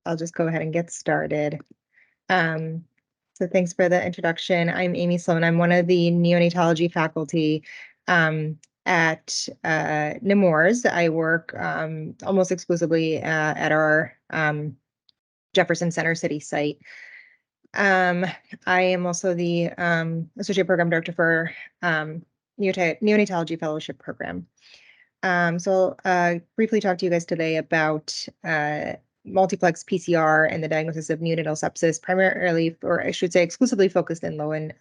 I'll just go ahead and get started. So thanks for the introduction. I'm Amy Sloane. I'm one of the neonatology faculty at Nemours. I work almost exclusively at our Jefferson Center City site. I am also the Associate Program Director for Neonatology Fellowship Program. So I'll briefly talk to you guys today about multiplex PCR and the diagnosis of neonatal sepsis, primarily, or I should say exclusively focused in low and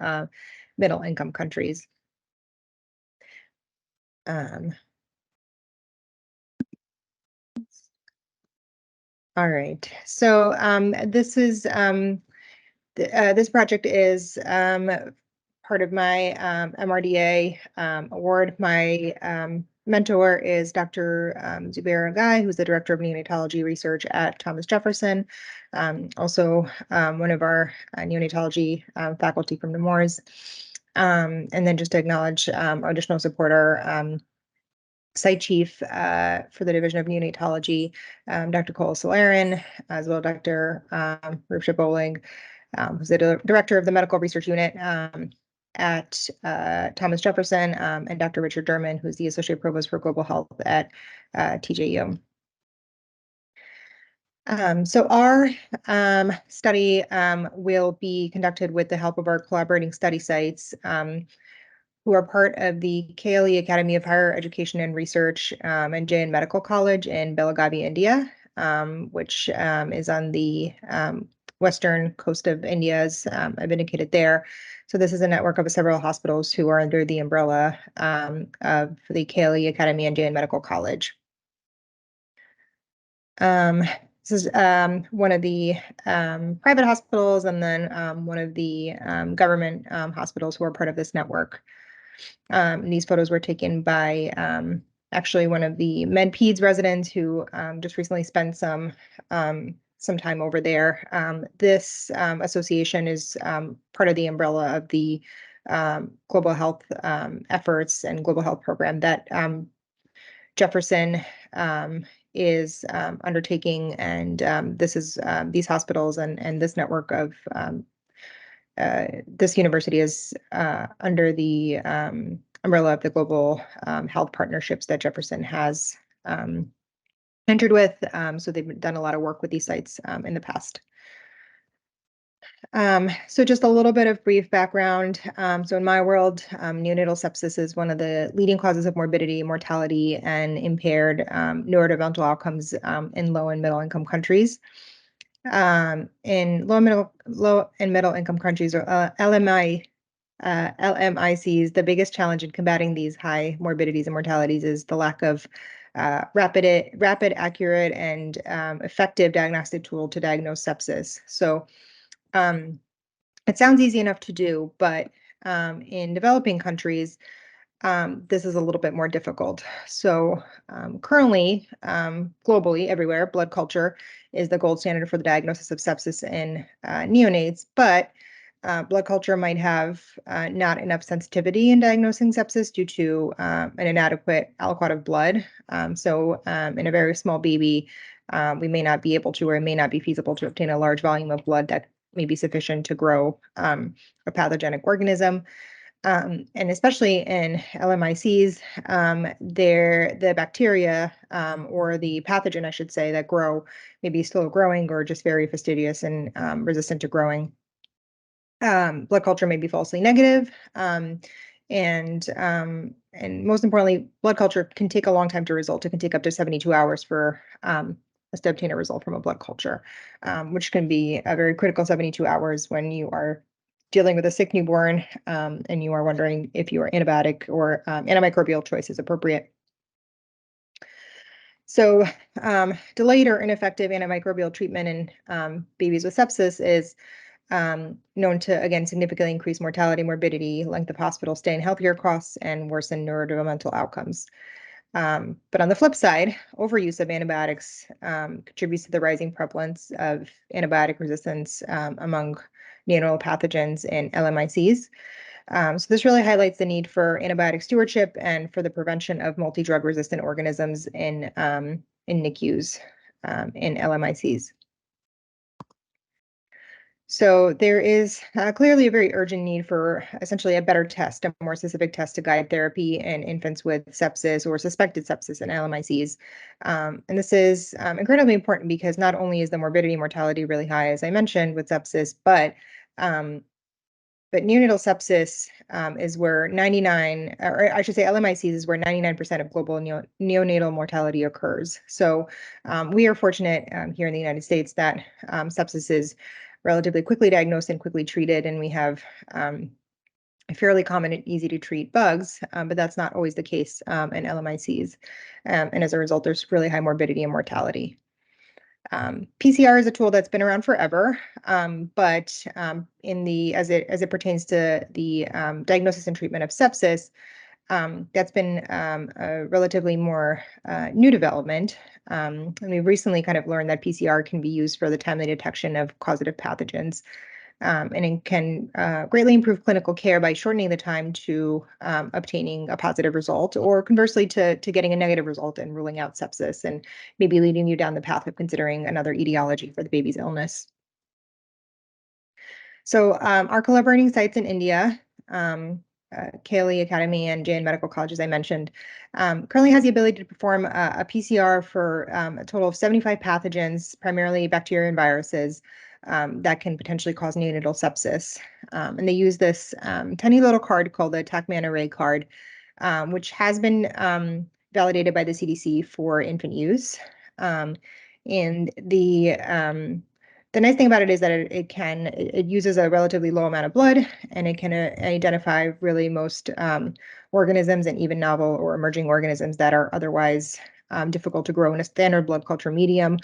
middle income countries. All right, so this is this project is part of my MRDA award. My mentor is Dr. Zubair Agai, who's the Director of Neonatology Research at Thomas Jefferson, also one of our neonatology faculty from Nemours. And then just to acknowledge our additional supporter, Site Chief for the Division of Neonatology, Dr. Cole Solarin, as well as Dr. Rupsha Bowling, who's the Director of the Medical Research Unit at Thomas Jefferson, and Dr. Richard Derman, who's the Associate Provost for Global Health at TJU. So our study will be conducted with the help of our collaborating study sites, who are part of the KLE Academy of Higher Education and Research and Jain Medical College in Belagavi, India, which is on the western coast of India, as I've indicated there. So this is a network of several hospitals who are under the umbrella of the KLE Academy and Jain Medical College. This is one of the private hospitals, and then one of the government hospitals who are part of this network. These photos were taken by actually one of the MedPeds residents who just recently spent some time over there. This association is part of the umbrella of the global health efforts and global health program that Jefferson is undertaking, and this is these hospitals and this network of this university is under the umbrella of the global health partnerships that Jefferson has entered with. So they've done a lot of work with these sites in the past. So just a little bit of brief background. So in my world, neonatal sepsis is one of the leading causes of morbidity, mortality, and impaired neurodevelopmental outcomes in low and middle income countries. In low and middle income countries, or LMICs, the biggest challenge in combating these high morbidities and mortalities is the lack of rapid, accurate, and effective diagnostic tool to diagnose sepsis. So it sounds easy enough to do, but in developing countries, this is a little bit more difficult. So currently, globally, everywhere, blood culture is the gold standard for the diagnosis of sepsis in neonates, but blood culture might have not enough sensitivity in diagnosing sepsis due to an inadequate aliquot of blood. So in a very small baby, we may not be able to, or it may not be feasible to obtain a large volume of blood that may be sufficient to grow a pathogenic organism. And especially in LMICs, the bacteria or the pathogen, I should say, that grow may be slow growing or just very fastidious and resistant to growing. Blood culture may be falsely negative, and most importantly, blood culture can take a long time to result. It can take up to 72 hours for us to obtain a result from a blood culture, which can be a very critical 72 hours when you are dealing with a sick newborn and you are wondering if your antibiotic or antimicrobial choice is appropriate. So delayed or ineffective antimicrobial treatment in babies with sepsis is known to, again, significantly increase mortality, morbidity, length of hospital stay, and healthcare costs, and worsen neurodevelopmental outcomes. But on the flip side, overuse of antibiotics contributes to the rising prevalence of antibiotic resistance among neonatal pathogens in LMICs. So this really highlights the need for antibiotic stewardship and for the prevention of multi-drug resistant organisms in NICUs in LMICs. So there is clearly a very urgent need for essentially a better test, a more specific test to guide therapy in infants with sepsis or suspected sepsis and LMICs. And this is incredibly important because not only is the morbidity and mortality really high, as I mentioned, with sepsis, um, but neonatal sepsis is where 99, or I should say LMICs is where 99% of global neonatal mortality occurs. So we are fortunate here in the United States that sepsis is relatively quickly diagnosed and quickly treated, and we have fairly common and easy to treat bugs, but that's not always the case in LMICs. And as a result, there's really high morbidity and mortality. PCR is a tool that's been around forever, but as it pertains to the diagnosis and treatment of sepsis, that's been a relatively more new development. And we've recently kind of learned that PCR can be used for the timely detection of causative pathogens. And it can greatly improve clinical care by shortening the time to obtaining a positive result, or conversely to getting a negative result and ruling out sepsis, and maybe leading you down the path of considering another etiology for the baby's illness. So our collaborating sites in India, Kaylee Academy and JN Medical College, as I mentioned, currently has the ability to perform a PCR for a total of 75 pathogens, primarily bacteria and viruses, that can potentially cause neonatal sepsis. And they use this tiny little card called the TACMAN array card, which has been validated by the CDC for infant use. And the nice thing about it is that it uses a relatively low amount of blood, and it can identify really most organisms and even novel or emerging organisms that are otherwise difficult to grow in a standard blood culture medium,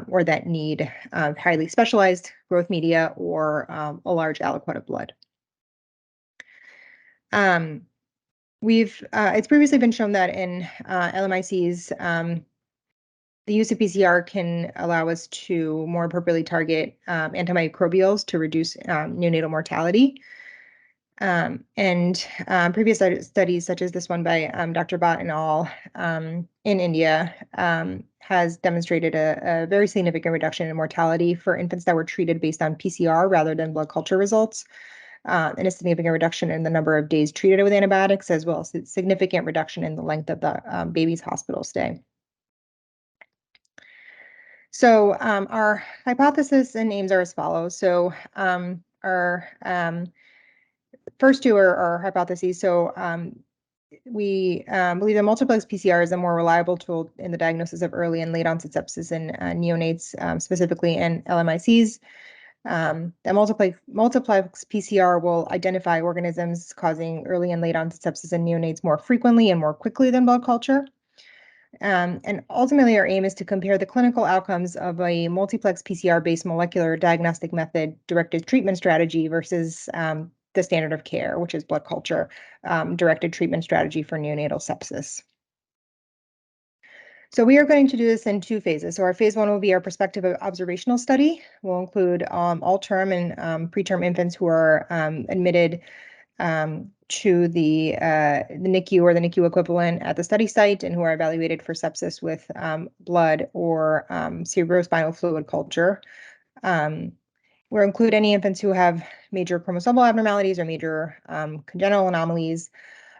or that need highly specialized growth media or a large aliquot of blood. It's previously been shown that in LMICs, the use of PCR can allow us to more appropriately target antimicrobials to reduce neonatal mortality. And previous studies, such as this one by Dr. Bhatt et al. In India, has demonstrated a very significant reduction in mortality for infants that were treated based on PCR rather than blood culture results, and a significant reduction in the number of days treated with antibiotics, as well as a significant reduction in the length of the baby's hospital stay. So our hypothesis and aims are as follows. So our first two are our hypotheses. So we believe that multiplex PCR is a more reliable tool in the diagnosis of early and late onset sepsis in neonates, specifically in LMICs. The multiplex PCR will identify organisms causing early and late onset sepsis in neonates more frequently and more quickly than blood culture. And ultimately, our aim is to compare the clinical outcomes of a multiplex PCR-based molecular diagnostic method directed treatment strategy versus the standard of care, which is blood culture directed treatment strategy for neonatal sepsis. So we are going to do this in two phases. So our phase one will be our prospective observational study. We'll include all term and preterm infants who are admitted to the NICU or the NICU equivalent at the study site, and who are evaluated for sepsis with blood or cerebrospinal fluid culture. We'll include any infants who have major chromosomal abnormalities or major congenital anomalies.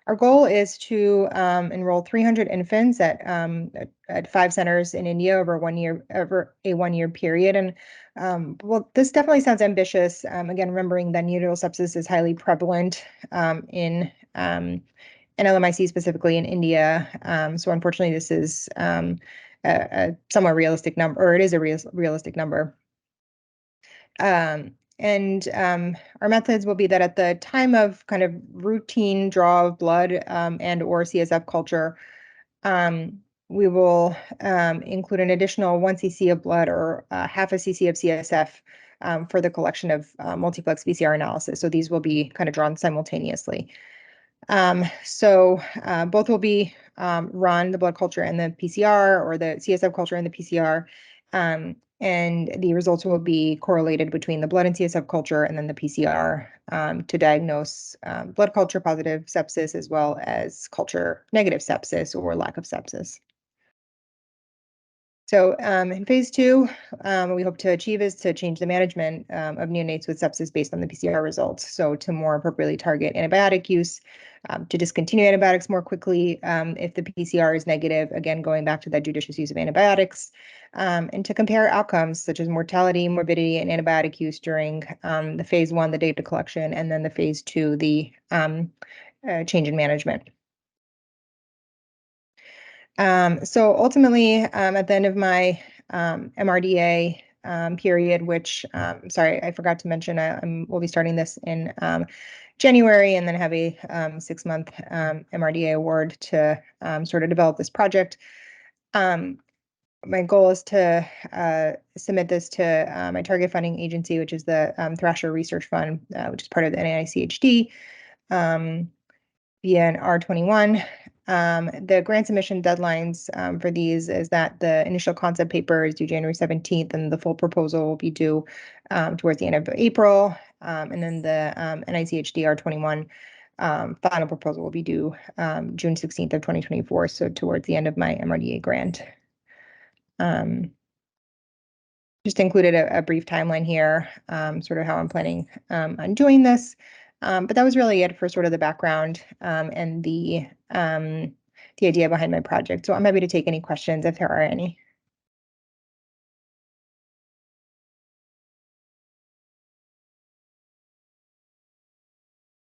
Our goal is to enroll 300 infants at 5 centers in India over a 1 year period. And well, this definitely sounds ambitious. Again, remembering that neonatal sepsis is highly prevalent in LMIC, specifically in India. So unfortunately, this is a somewhat realistic number, or it is a realistic number. And our methods will be that at the time of kind of routine draw of blood and or CSF culture, we will include an additional 1 cc of blood or half a cc of CSF for the collection of multiplex PCR analysis. So these will be kind of drawn simultaneously. So both will be run, the blood culture and the PCR, or the CSF culture and the PCR. And the results will be correlated between the blood and CSF culture and then the PCR to diagnose blood culture positive sepsis, as well as culture negative sepsis or lack of sepsis. So in phase 2, what we hope to achieve is to change the management of neonates with sepsis based on the PCR results. So to more appropriately target antibiotic use, to discontinue antibiotics more quickly if the PCR is negative, again, going back to that judicious use of antibiotics, and to compare outcomes such as mortality, morbidity, and antibiotic use during the phase 1, the data collection, and then the phase 2, the change in management. So ultimately, at the end of my MRDA period, which, sorry, I forgot to mention, we'll be starting this in January and then have a 6-month MRDA award to sort of develop this project. My goal is to submit this to my target funding agency, which is the Thrasher Research Fund, which is part of the NICHD. Via an R21. The grant submission deadlines for these is that the initial concept paper is due January 17th, and the full proposal will be due towards the end of April. And then the NICHD R21 final proposal will be due June 16th of 2024, so towards the end of my MRDA grant. Just included a brief timeline here, sort of how I'm planning on doing this. But that was really it for sort of the background and the idea behind my project. So I'm happy to take any questions if there are any.